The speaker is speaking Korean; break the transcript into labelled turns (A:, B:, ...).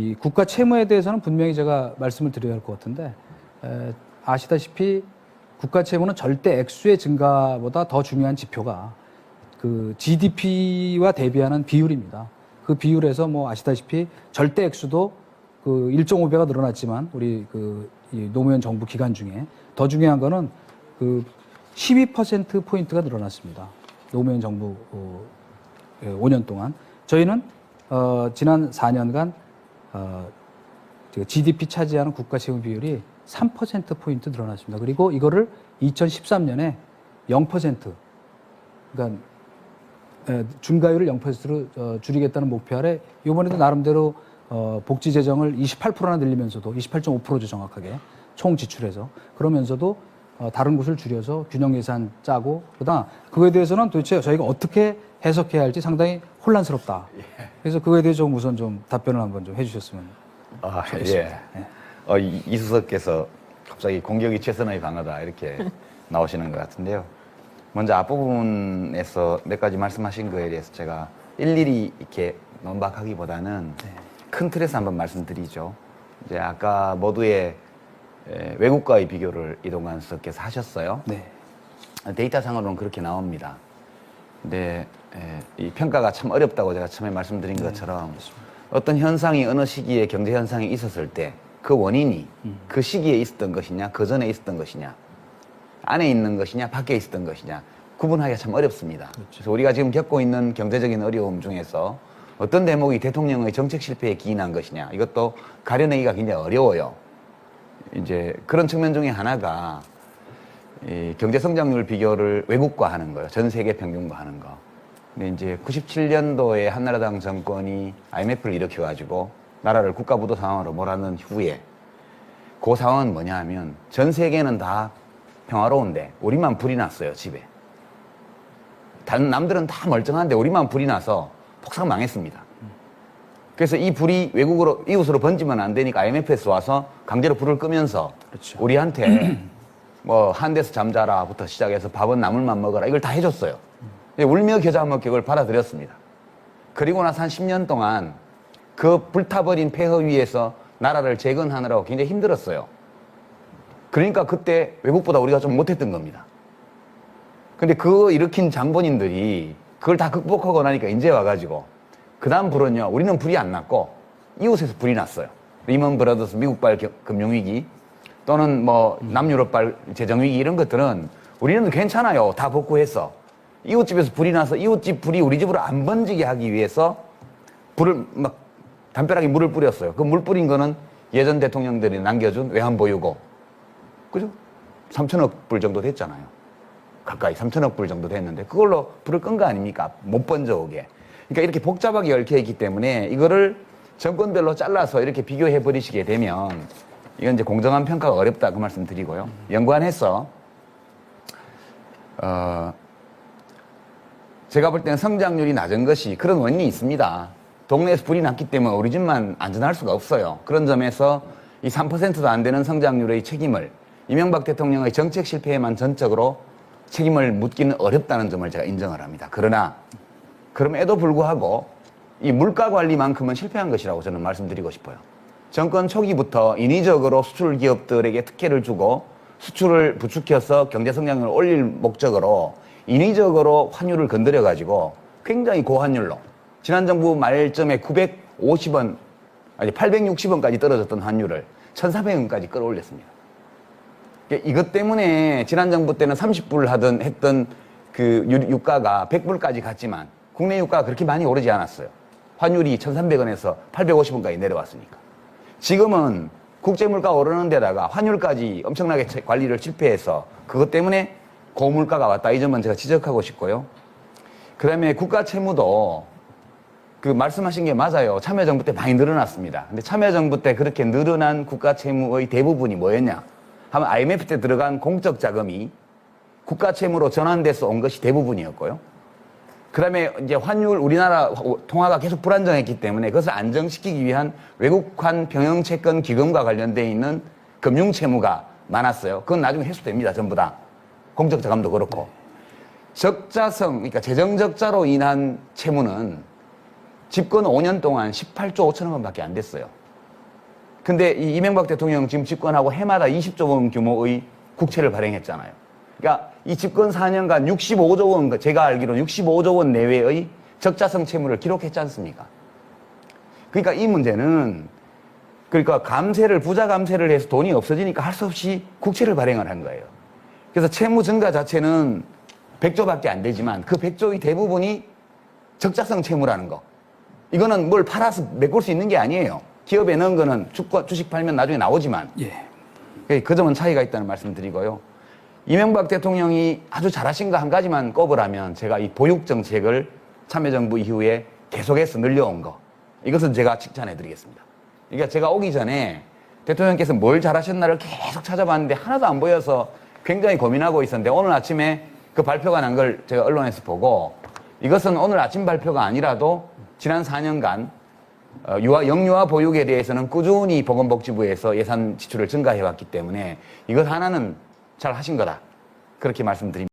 A: 이 국가 채무에 대해서는 분명히 제가 말씀을 드려야 할 것 같은데 아시다시피 국가 채무는 절대 액수의 증가보다 더 중요한 지표가 그 GDP와 대비하는 비율입니다. 그 비율에서 뭐 아시다시피 절대 액수도 그 1.5배가 늘어났지만 우리 이 노무현 정부 기간 중에 더 중요한 거는 그 12% 포인트가 늘어났습니다. 노무현 정부 5년 동안 저희는 지난 4년간 GDP 차지하는 국가 채무 비율이 3% 포인트 늘어났습니다. 그리고 이거를 2013년에 0%, 그러니까 중과율을 0%로 줄이겠다는 목표 아래 이번에도 나름대로 복지 재정을 28%나 늘리면서도 28.5%죠 정확하게 총 지출해서 그러면서도 다른 곳을 줄여서 균형 예산 짜고 그다음 그거에 대해서는 도대체 저희가 어떻게 해석해야 할지 상당히 혼란스럽다. 그래서 그거에 대해서 좀 우선 좀 답변을 한번 좀 해주셨으면 좋겠습니다.
B: 예. 이수석께서 갑자기 공격이 최선의 방어다 이렇게 나오시는 것 같은데요. 먼저 앞부분에서 몇 가지 말씀하신 거에 대해서 제가 일일이 이렇게 논박하기보다는 큰 틀에서 한번 말씀드리죠. 이제 아까 모두의 외국과의 비교를 이동관 수석께서 하셨어요.
A: 네.
B: 데이터상으로는 그렇게 나옵니다. 근데 이 평가가 참 어렵다고 제가 처음에 말씀드린 것처럼 어떤 현상이 어느 시기에 경제 현상이 있었을 때 그 원인이 그 시기에 있었던 것이냐, 그 전에 있었던 것이냐, 안에 있는 것이냐, 밖에 있었던 것이냐 구분하기가 참 어렵습니다. 그렇죠. 그래서 우리가 지금 겪고 있는 경제적인 어려움 중에서 어떤 대목이 대통령의 정책 실패에 기인한 것이냐 이것도 가려내기가 굉장히 어려워요. 이제 그런 측면 중에 하나가 이 경제 성장률 비교를 외국과 하는 거예요. 전 세계 평균과 하는 거. 근데 이제 97년도에 한나라당 정권이 IMF를 일으켜가지고 나라를 국가부도 상황으로 몰아넣은 후에 그 상황은 뭐냐 하면 전 세계는 다 평화로운데 우리만 불이 났어요, 집에. 다른 남들은 다 멀쩡한데 우리만 불이 나서 폭삭 망했습니다. 그래서 이 불이 외국으로, 이웃으로 번지면 안 되니까 IMF에서 와서 강제로 불을 끄면서 그렇죠. 우리한테 뭐 한 데서 잠자라부터 시작해서 밥은 나물만 먹어라 이걸 다 해줬어요. 울며 겨자 먹기 그걸 받아들였습니다. 그리고 나서 한 10년 동안 그 불타버린 폐허 위에서 나라를 재건하느라고 굉장히 힘들었어요. 그러니까 그때 외국보다 우리가 좀 못했던 겁니다. 근데 그거 일으킨 장본인들이 그걸 다 극복하고 나니까 이제 와가지고 그 다음 불은요, 우리는 불이 안 났고 이웃에서 불이 났어요. 리먼 브라더스 미국발 금융위기 또는 뭐 남유럽발 재정위기 이런 것들은 우리는 괜찮아요. 다 복구했어. 이웃집에서 불이 나서 이웃집 불이 우리 집으로 안 번지게 하기 위해서 불을 막 담벼락에 물을 뿌렸어요. 그 물 뿌린 거는 예전 대통령들이 남겨준 외환보유고. 그죠? 3천억 불 정도 됐잖아요. 가까이 3천억 불 정도 됐는데 그걸로 불을 끈 거 아닙니까? 못 번져오게. 그러니까 이렇게 복잡하게 얽혀있기 때문에 이거를 정권별로 잘라서 이렇게 비교해 버리시게 되면 이건 이제 공정한 평가가 어렵다 그 말씀 드리고요. 연관해서 제가 볼 때는 성장률이 낮은 것이 그런 원인이 있습니다. 동네에서 불이 났기 때문에 우리 집만 안전할 수가 없어요. 그런 점에서 이 3%도 안 되는 성장률의 책임을 이명박 대통령의 정책 실패에만 전적으로 책임을 묻기는 어렵다는 점을 제가 인정을 합니다. 그러나 그럼에도 불구하고 이 물가 관리만큼은 실패한 것이라고 저는 말씀드리고 싶어요. 정권 초기부터 인위적으로 수출 기업들에게 특혜를 주고 수출을 부추겨서 경제 성장률을 올릴 목적으로 인위적으로 환율을 건드려가지고 굉장히 고환율로 지난 정부 말점에 950원, 아니 860원까지 떨어졌던 환율을 1,400원까지 끌어올렸습니다. 이것 때문에 지난 정부 때는 30불 했던 그 유가가 100불까지 갔지만 국내 유가가 그렇게 많이 오르지 않았어요. 환율이 1,300원에서 850원까지 내려왔으니까. 지금은 국제물가 오르는 데다가 환율까지 엄청나게 관리를 실패해서 그것 때문에 고물가가 왔다. 이 점은 제가 지적하고 싶고요. 그 다음에 국가 채무도 그 말씀하신 게 맞아요. 참여정부 때 많이 늘어났습니다. 근데 참여정부 때 그렇게 늘어난 국가 채무의 대부분이 뭐였냐 하면 IMF 때 들어간 공적 자금이 국가 채무로 전환돼서 온 것이 대부분이었고요. 그 다음에 이제 환율, 우리나라 통화가 계속 불안정했기 때문에 그것을 안정시키기 위한 외국환 병영채권 기금과 관련되어 있는 금융채무가 많았어요. 그건 나중에 회수됩니다. 전부 다. 공적 자금도 그렇고. 적자성, 그러니까 재정적자로 인한 채무는 집권 5년 동안 18조 5천억 원밖에 안 됐어요. 근데 이 이명박 대통령 지금 집권하고 해마다 20조 원 규모의 국채를 발행했잖아요. 그러니까 이 집권 4년간 65조 원, 제가 알기로는 65조 원 내외의 적자성 채무를 기록했지 않습니까? 그러니까 이 문제는 그러니까 부자 감세를 해서 돈이 없어지니까 할 수 없이 국채를 발행을 한 거예요. 그래서 채무 증가 자체는 100조밖에 안 되지만 그 100조의 대부분이 적자성 채무라는 거. 이거는 뭘 팔아서 메꿀 수 있는 게 아니에요. 기업에 넣은 거는 주식 팔면 나중에 나오지만.
A: 예.
B: 그 점은 차이가 있다는 말씀 드리고요. 이명박 대통령이 아주 잘하신 거 한 가지만 꼽으라면 제가 이 보육 정책을 참여정부 이후에 계속해서 늘려온 거. 이것은 제가 칭찬해 드리겠습니다. 그러니까 제가 오기 전에 대통령께서 뭘 잘하셨나를 계속 찾아봤는데 하나도 안 보여서 굉장히 고민하고 있었는데 오늘 아침에 그 발표가 난 걸 제가 언론에서 보고 이것은 오늘 아침 발표가 아니라도 지난 4년간 영유아 보육에 대해서는 꾸준히 보건복지부에서 예산 지출을 증가해왔기 때문에 이것 하나는 잘 하신 거다. 그렇게 말씀드립니다.